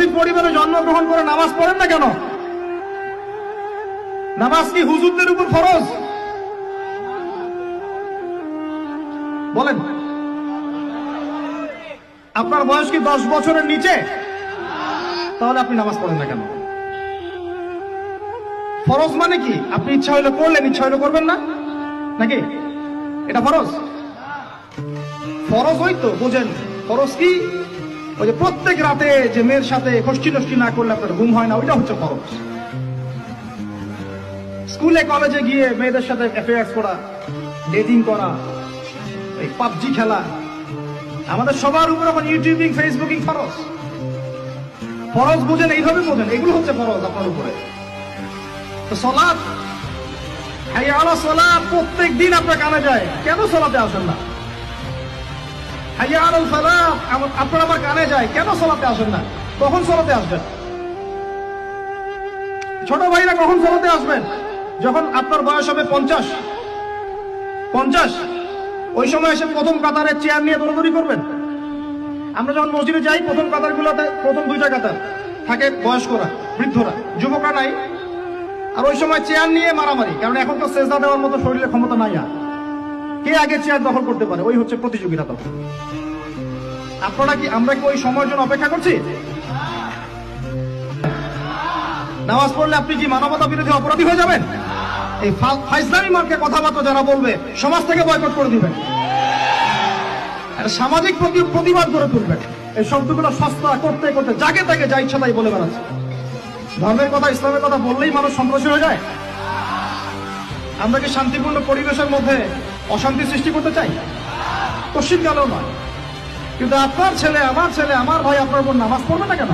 মুসলিম পরিবারে জন্মগ্রহণ করে নামাজ পড়েন না কেন? নামাজ কি হুজুরদের উপর ফরজ? বলেন, আপনার বয়স কি 10 বছরের নিচে? তাহলে আপনি নামাজ পড়েন না কেন? ফরজ মানে কি? আপনি ইচ্ছা হইলে করলেন, ইচ্ছা হইলে করবেন না, নাকি এটা ফরজ? ফরজ হইতো বোঝেন। ফরজ কি? ওই যে প্রত্যেক রাতে যে মেয়ের সাথে খষ্টি নষ্টি না করলে আপনার ঘুম হয় না, ওইটা হচ্ছে ফরজ। স্কুলে কলেজে গিয়ে মেয়েদের সাথে অ্যাফেয়ার্স করা, ডেটিং করা, এই পাবজি খেলা, আমাদের সবার উপর এখন ইউটিউবিং, ফেসবুকিং ফরজ। ফরজ বোঝেন, এইভাবে বোঝেন, এগুলো হচ্ছে ফরজ আপনার উপরে। তো সালাত, হাইয়া আলা সালাত প্রত্যেক দিন আপনার কানে যায়, কেন সালাতে আসেন না? হাইয়া আলাল ফালাহ আপনার আমার কানে যায়, কেন সালাতে আসেন না? কখন সালাতে আসবেন? ছোট ভাইরা কখন সালাতে আসবেন? যখন আপনার বয়স হবে 50, ওই সময় এসে প্রথম কাতারের চেয়ার নিয়ে দৌড়াদৌড়ি করবেন। আমরা যখন মসজিদে যাই, প্রথম কাতারগুলোতে প্রথম 2টা কাতার থাকে বয়স্করা, বৃদ্ধরা, যুবকরা নাই। আর ওই সময় চেয়ার নিয়ে মারামারি, কারণ এখন তো সেজদা দেওয়ার মতো শরীরে ক্ষমতা নাই। আর কে আগে চেয়ার দখল করতে পারে, ওই হচ্ছে প্রতিযোগিতা। তখন আপনারা কি, আমরা কি ওই সময়ের জন্য অপেক্ষা করছি? নামাজ পড়লে আপনি কি মানবতা বিরোধী অপরাধী হয়ে যাবেন? এই ফাইজলামি মার্কে কথাবার্তা যারা বলবে, সমাজ থেকে বয়কট করে দিবেন, সামাজিক প্রতিবাদ করে তুলবেন। এই শব্দগুলো সস্তা করতে করতে যাকে তাকে যা ইচ্ছা তাই বলে বেড়াচ্ছে। ধর্মের কথা, ইসলামের কথা বললেই মানুষ সন্ত্রাসী হয়ে যায়। আমরা কি শান্তিপূর্ণ পরিবেশের মধ্যে অশান্তি সৃষ্টি করতে চাই? কশিন গেলেও নয়। কিন্তু আপনার ছেলে, আমার ছেলে, আমার ভাই আপনার বোন নামাজ পড়বে না কেন?